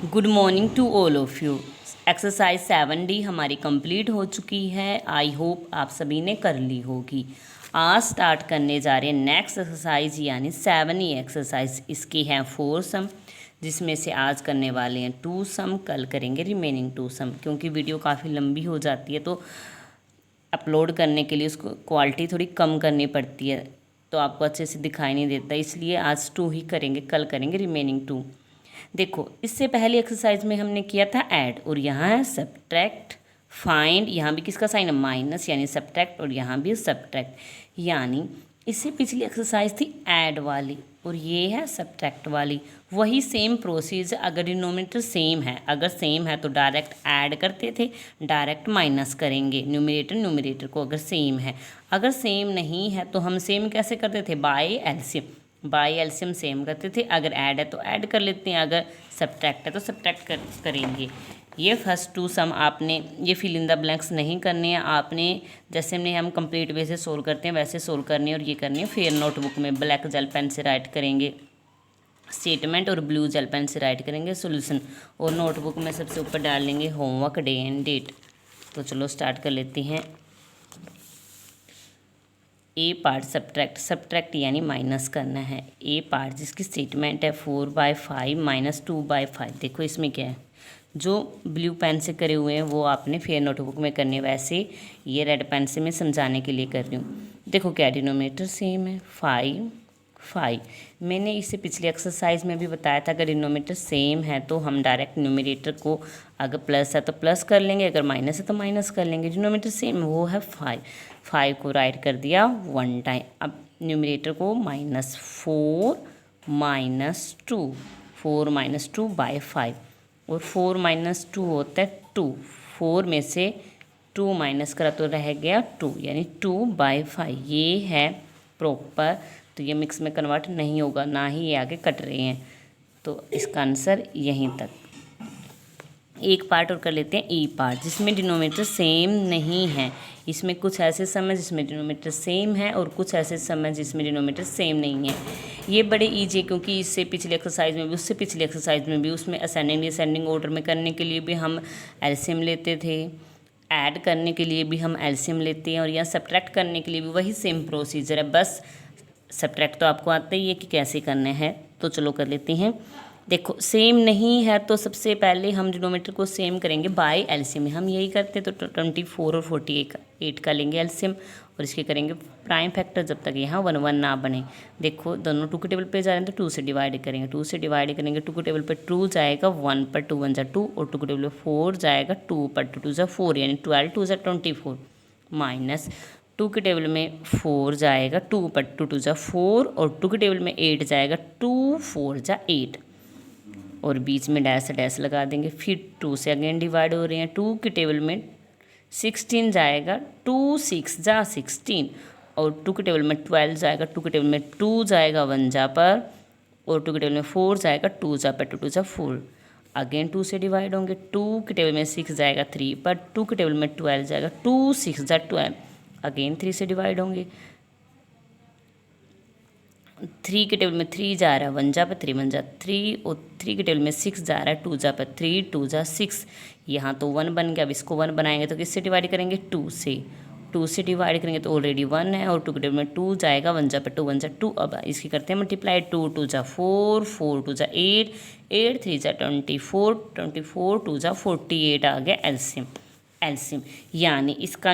Good morning to all of you. Exercise 7D हमारी complete हो चुकी है। आई होप आप सभी ने कर ली होगी। आज स्टार्ट करने जा रहे हैं नेक्स्ट एक्सरसाइज यानी 7E एक्सरसाइज। इसकी हैं 4 सम, जिसमें से आज करने वाले हैं 2 सम, कल करेंगे रिमेनिंग 2 सम। क्योंकि वीडियो काफ़ी लंबी हो जाती है तो अपलोड करने के लिए उसको क्वालिटी थोड़ी कम करनी पड़ती है, तो आपको अच्छे से दिखाई नहीं देता, इसलिए आज 2 ही करेंगे, कल करेंगे रिमेनिंग 2। देखो, इससे पहले एक्सरसाइज में हमने किया था ऐड, और यहाँ है सब्ट्रैक्ट, फाइंड। यहाँ भी किसका साइन है? माइनस, यानी सब्ट्रैक्ट, और यहाँ भी सब्ट्रैक्ट। यानी इससे पिछली एक्सरसाइज थी ऐड वाली, और ये है सब्ट्रैक्ट वाली। वही सेम प्रोसीजर, अगर डिनोमिनेटर सेम है, अगर सेम है तो डायरेक्ट ऐड करते थे, डायरेक्ट माइनस करेंगे न्यूमरेटर को अगर सेम है। अगर सेम नहीं है तो हम सेम कैसे करते थे? बाय एलसीएम सेम करते थे। अगर ऐड है तो ऐड कर लेते हैं, अगर सब्ट्रैक्ट है तो सब्ट्रैक्ट करेंगे। ये फर्स्ट 2 सम आपने ये फिल इन द ब्लैंक्स नहीं करने हैं, आपने जैसे हम कंप्लीट वे से सोल्व करते हैं वैसे सोल्व करनी है। और ये करनी है फेयर नोटबुक में ब्लैक जेल पेन से राइट करेंगे स्टेटमेंट, और ब्लू जेल पेन से राइट करेंगे सॉल्यूशन, और नोटबुक में सबसे ऊपर डाल लेंगे होमवर्क डे एंड डेट। तो चलो स्टार्ट कर लेते हैं। ए पार्ट सब्ट्रैक्ट यानी माइनस करना है। ए पार्ट जिसकी स्टेटमेंट है 4/5 माइनस 2/5। देखो इसमें क्या है, जो ब्लू पेन से करे हुए हैं वो आपने फेयर नोटबुक में करने, वैसे ये रेड पेन से मैं समझाने के लिए कर रही हूँ। देखो क्या डिनोमिनेटर सेम है 5। मैंने इसे पिछली एक्सरसाइज में भी बताया था, अगर डिनोमिनेटर सेम है तो हम डायरेक्ट न्यूमरेटर को, अगर प्लस है तो प्लस कर लेंगे, अगर माइनस है तो माइनस कर लेंगे। डिनोमिनेटर सेम वो है 5 को राइट कर दिया 1 टाइम। अब न्यूमरेटर को -4 -2, 4 - 2/5, और 4 - 2 होता है 2। 4 में से 2 माइनस करा तो रह गया 2, यानी 2/5। ये है प्रॉपर, तो ये मिक्स में कन्वर्ट नहीं होगा, ना ही ये आगे कट रहे हैं, तो इसका आंसर यहीं तक। एक पार्ट और कर लेते हैं ई पार्ट, जिसमें डिनोमिनेटर सेम नहीं है। इसमें कुछ ऐसे सम है जिसमें डिनोमिनेटर सेम है, और कुछ ऐसे सम है जिसमें डिनोमिनेटर सेम नहीं है। ये बड़े ईजी है, क्योंकि इससे पिछली एक्सरसाइज में भी, उससे पिछली एक्सरसाइज में भी, उसमें असेंडिंग डिसेंडिंग ऑर्डर में करने के लिए भी हम एलसीएम लेते थे, ऐड करने के लिए भी हम एलसीएम लेते हैं, और यहाँ सब्ट्रैक्ट करने के लिए भी वही सेम प्रोसीजर है। बस सब्ट्रैक्ट तो आपको आता ही है कि कैसे करना है, तो चलो कर लेते हैं। देखो सेम नहीं है तो सबसे पहले हम डिनोमिनेटर को सेम करेंगे बाय एलसीएम। हम यही करते हैं, तो 24 और 48 का लेंगे एलसीएम, और इसके करेंगे प्राइम फैक्टर जब तक यहाँ 1 1 ना बने। देखो दोनों 2 के टेबल पे जा रहे हैं तो 2 से डिवाइड करेंगे, 2 से डिवाइड करेंगे, 2 के टेबल पे 2 जाएगा, 1 पर 2 1 जा 2, और 2 के टेबल पे 4 जाएगा, 2 पर 2 2 जा 4, यानी 12 2 जा 24, माइनस 2 के टेबल में 4 जाएगा, 2 पर 2 2 जा 4, और 2 के टेबल में 8 जाएगा, 2 4 जा 8, और बीच में डैश लगा देंगे। फिर 2 से अगेन डिवाइड हो रहे हैं, 2 के टेबल में 16 जाएगा, 2 6 जा 16, और 2 के टेबल में 12 जाएगा, 2 के टेबल में 2 जाएगा 1 जा पर, और 2 के टेबल में 4 जाएगा, 2 जा पर 2 2 जा 4, अगेन 2 से डिवाइड होंगे। 2 के टेबल में 6 जाएगा 3 पर, 2 के टेबल में 12 जाएगा, 2 6 जा 12, अगेन 3 से डिवाइड होंगे। 3 के टेबल में 3 जा रहा है 1 जा पर, 3 1 जा 3, और 3 के टेबल में 6 जा रहा है 2 जा पर, 3 2 जा 6, यहाँ तो 1 बन गया। अब इसको 1 बनाएंगे तो किससे डिवाइड करेंगे? 2 से डिवाइड करेंगे तो ऑलरेडी 1 है, और 2 के टेबल में 2 जाएगा 1 जा पर 2 1 जा 2। अब इसकी करते हैं मल्टीप्लाई, 2 2 जा 4, 4 2 जा 8, 8 3 जा 24, 24 2 जा 48 आ गया एलसीएम। यानी इसका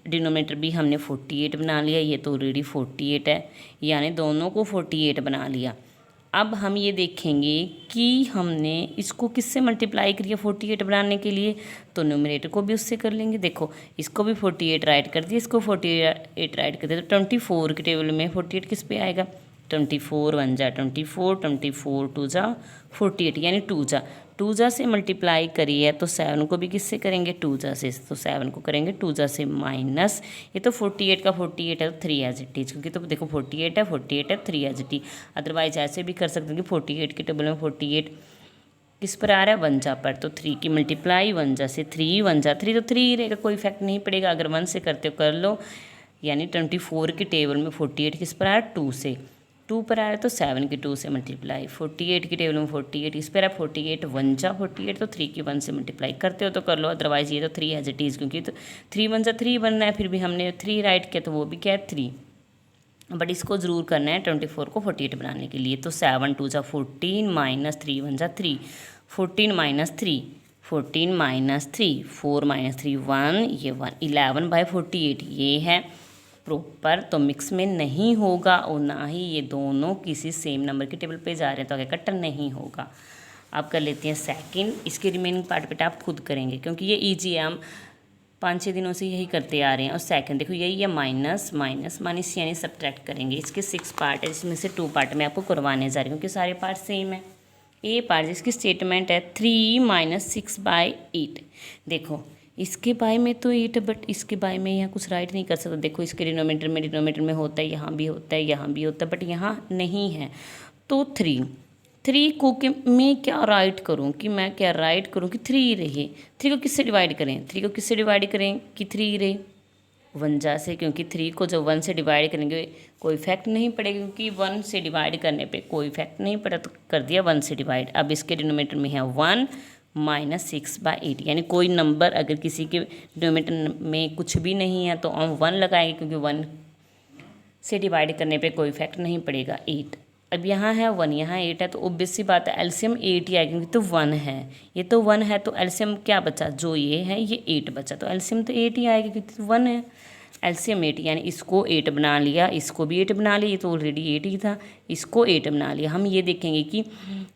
डिनोमिनेटर भी हमने 48 बना लिया, ये तो ऑलरेडी 48 है, यानी दोनों को 48 बना लिया। अब हम ये देखेंगे कि हमने इसको किससे मल्टीप्लाई किया 48 बनाने के लिए, तो न्यूमरेटर को भी उससे कर लेंगे। देखो इसको भी 48 राइट कर दिया, इसको 48 राइट कर दिया, तो 24 के टेबल में 48 किस पे आएगा? 24 1 जा 24, 24 2 जा 48, यानी 2 जा से मल्टीप्लाई करिए तो 7 को भी किससे करेंगे? 2 जा से, तो 7 को करेंगे 2 जा से माइनस, ये तो 48 का 48 है तो 3 एज इट इज, क्योंकि तो देखो 48 है 3 एज इट इज। अदरवाइज ऐसे भी कर सकते हैं कि 48 के टेबल में 48 किस पर आ रहा है? 1 जा पर, तो 3 की मल्टीप्लाई 1 जा से 3, 1 जा 3 तो 3 ही रहेगा, कोई इफेक्ट नहीं पड़ेगा। अगर 1 से करते हो कर लो, यानी 24 के टेबल में 48 किस पर आ रहा है? 2 से, 2 पर आ रहा है तो 7 की 2 से मल्टीप्लाई, 48 की टेबल में 48, इस पर है 48 1 जा 48, तो 3 की 1 से मल्टीप्लाई करते हो तो कर लो, अदरवाइज ये तो 3 एज इट इज़, क्योंकि तो 3 1 जा 3 बनना है, फिर भी हमने 3 राइट किया तो वो भी क्या है 3, बट इसको ज़रूर करना है 24 को 48 बनाने के लिए। तो 7 2 जा 14 माइनस 3 1 जा 3, 14 माइनस 3, 14 माइनस 3, 4 माइनस 3 1, ये 1, 11/48 ये है प्रॉपर, तो मिक्स में नहीं होगा और ना ही ये दोनों किसी सेम नंबर के टेबल पे जा रहे हैं, तो आगे कट नहीं होगा। अब कर लेते हैं सेकंड, इसके रिमेनिंग पार्ट बेटा आप खुद करेंगे क्योंकि ये ईजी है, हम 5-6 दिनों से यही करते आ रहे हैं। और सेकंड देखो यही है माइनस माइनस माइनस यानी सब्ट्रैक्ट करेंगे। इसके 6 पार्ट है जिसमें से 2 पार्ट मैं आपको करवाने जा रही हूँ क्योंकि सारे पार्ट सेम है। ए पार्ट जिसकी स्टेटमेंट है 3 - 6/8। देखो इसके बाय में तो 8 बट इसके बाय में यहाँ कुछ राइट नहीं कर सकते। देखो इसके डिनोमीटर में होता है, यहाँ भी होता है, यहाँ भी होता है, बट यहाँ नहीं है। तो 3 को कि मैं क्या राइट करूँ कि 3 रहे। 3 को किससे डिवाइड करें? 3 को किससे डिवाइड करें कि 3 रहे? 1 जा से, क्योंकि 3 को जब 1 से डिवाइड करेंगे कोई इफेक्ट नहीं पड़ेगा, क्योंकि 1 से डिवाइड करने पे कोई इफेक्ट नहीं पड़ा, तो कर दिया 1 से डिवाइड। अब इसके डिनोमीटर में है 1 - 6/8, यानी कोई नंबर अगर किसी के डिनोमीटर में कुछ भी नहीं है तो हम 1 लगाएंगे, क्योंकि 1 से डिवाइड करने पे कोई इफेक्ट नहीं पड़ेगा। 8 अब यहाँ है 1, यहाँ 8 है, तो ऑब्वियस सी बात है एलसीएम 8 ही आएगा, क्योंकि तो 1 है, ये तो 1 है, तो एलसीएम क्या बचा? जो ये है ये 8 बचा, तो एलसीएम तो 8 ही आएगा क्योंकि 1 है। एलसीएम 8, यानी इसको 8 बना लिया, इसको भी 8 बना लिया, ये तो ऑलरेडी 8 ही था, इसको 8 बना लिया। हम ये देखेंगे कि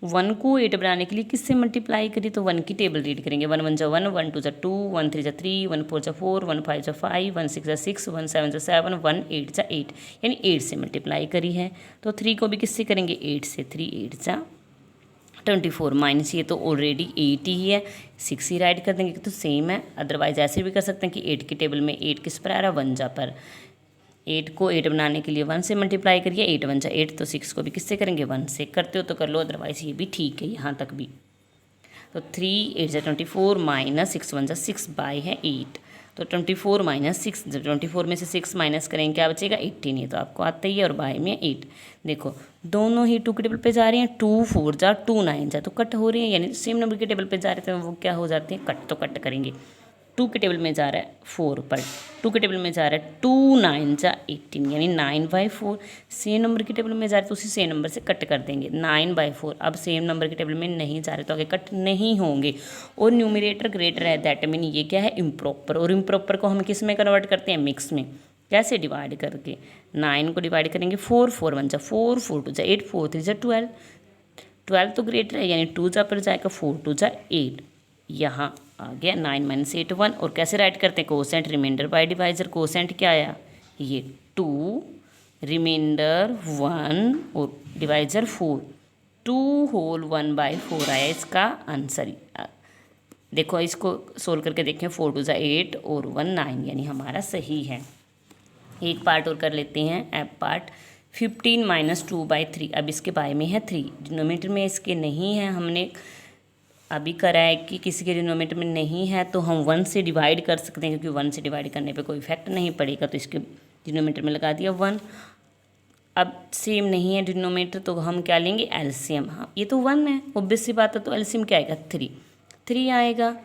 1 को 8 बनाने के लिए किससे मल्टीप्लाई करिए, तो 1 की टेबल रीड करेंगे। 1 1 जा 1, 1 2 जा 2, 1 3 जा 3, 1 4 जा 4, 1 5 जा 5, 1 6 जा 6, 1 7 जा 7, 1 8 जा 8, यानी 8 से मल्टीप्लाई करी है। तो 3 को भी किससे करेंगे? 8 से। 3 8 जा 24 माइनस ये तो ऑलरेडी 8 ही है, 6 ही राइट कर देंगे तो सेम है। अदरवाइज ऐसे भी कर सकते हैं कि 8 की टेबल में 8 किस पर आ रहा है? 1 जा पर। 8 को 8 बनाने के लिए 1 से मल्टीप्लाई करिए, 8 1 जा 8, तो 6 को भी किससे करेंगे? 1 से। करते हो तो कर लो, अदरवाइज ये भी ठीक है यहाँ तक भी। तो 3 8 जा 24 माइनस 6 1 जा 6 बाय है 8, तो 24 - 6, जब 24 में से 6 माइनस करेंगे क्या बचेगा? 18, ये तो आपको आता ही है, और बाय में 8। देखो दोनों ही 2 के टेबल पे जा रहे हैं, 2 4 जा 2 9 जा, तो कट हो रही है, यानी सेम नंबर के टेबल पे जा रहे थे वो क्या हो जाते हैं? कट। तो कट करेंगे। 2 के टेबल में जा रहा है 4 पर, 2 के टेबल में जा रहा है 2 9 जा 18, यानी 9/4। सेम नंबर के टेबल में जा रहे तो उसी सेम नंबर से कट कर देंगे। 9/4 अब सेम नंबर के टेबल में नहीं जा रहे तो आगे कट नहीं होंगे। और न्यूमरेटर ग्रेटर है, दैट मीन ये क्या है? इम्प्रॉपर। और इम्प्रॉपर को हम किस में कन्वर्ट करते हैं? मिक्स में। कैसे? डिवाइड करके। 9 को डिवाइड करेंगे 4 4 1 जा 4, 4 2 जा 8, 4 3 जा 12, 12 तो ग्रेटर है, यानी 2 जा पर जाएगा, 4 2 जा 8, यहाँ आ गया 9 - 8 1। और कैसे राइट करते हैं? Quotient remainder by divisor. Quotient क्या आया? ये 2, रिमाइंडर 1 और डिवाइजर 4, 2 होल 1/4 आया इसका आंसर। देखो इसको सोल्व करके देखें, 4 2 जा 8 और 1 9, यानी हमारा सही है। एक पार्ट और कर लेते हैं, एप पार्ट। 15 - 2/3, अब इसके बाय में है 3, डिनोमीटर में इसके नहीं है, हमने अभी करा है कि किसी के डिनोमीटर में नहीं है तो हम 1 से डिवाइड कर सकते हैं, क्योंकि 1 से डिवाइड करने पे कोई इफेक्ट नहीं पड़ेगा, तो इसके डिनोमीटर में लगा दिया 1। अब सेम नहीं है डिनोमीटर तो हम क्या लेंगे? एलसीएम। हाँ ये तो 1 है, ऑब्वियस सी बात है, तो एलसीएम क्या आएगा? 3 आएगा।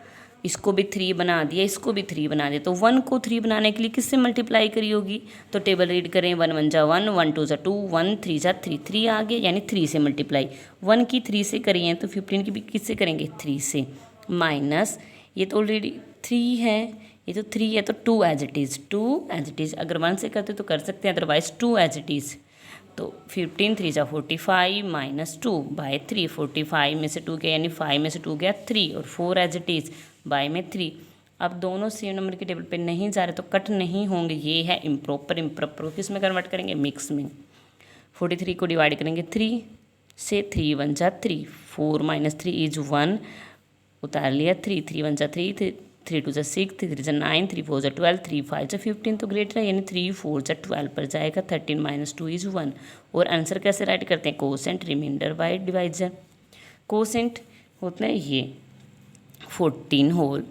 इसको भी 3 बना दिया, इसको भी 3 बना दिया, तो 1 को 3 बनाने के लिए किससे मल्टीप्लाई करी होगी? तो टेबल रीड करें, 1 1 जा 1, 1 2 जा 2, 1 3 जा 3, 3 आ गया, यानी 3 से मल्टीप्लाई। 1 की 3 से करी है तो 15 की भी किससे करेंगे? 3 से। माइनस ये तो ऑलरेडी 3 है, ये तो 3 है, तो 2 as it is, 2 as it is. अगर 1 से करते तो कर सकते हैं, अदरवाइज 2 एज इट इज़। तो 15 3 जा 45 - 2/3, 45 में से 2 गया, यानी 5 में से 2 गया 3, और 4 एज इट इज़ बाय में 3। अब दोनों सेम नंबर के टेबल पे नहीं जा रहे तो कट नहीं होंगे, ये है इम्प्रॉपर। इम्प्रॉपर को किस में कन्वर्ट करेंगे? मिक्स में। 43 को डिवाइड करेंगे 3 से, 3 1 जा 3, 4 - 3 इज 1, उतार लिया 3, 3 1 जा 3, 3 2 जा 6, 3 3 जा 9, 3 4 जा 12, 3 5 जा 15, तो ग्रेटर है, यानी 3 4 जा 12 पर जाएगा। 13 - 2 इज 1। और आंसर कैसे राइट करते हैं? Quotient remainder by divisor. Quotient होता है ये 14 होल,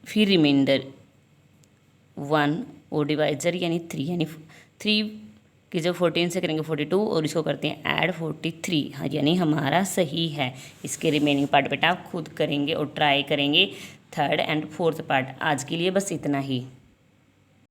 फिर रिमाइंडर 1 और डिवाइजर यानी 3, यानी 3 कि जब 14 से करेंगे 42 और इसको करते हैं ऐड 43, हाँ यानी हमारा सही है। इसके रिमेनिंग पार्ट बेटा आप खुद करेंगे और ट्राई करेंगे थर्ड एंड फोर्थ पार्ट। आज के लिए बस इतना ही।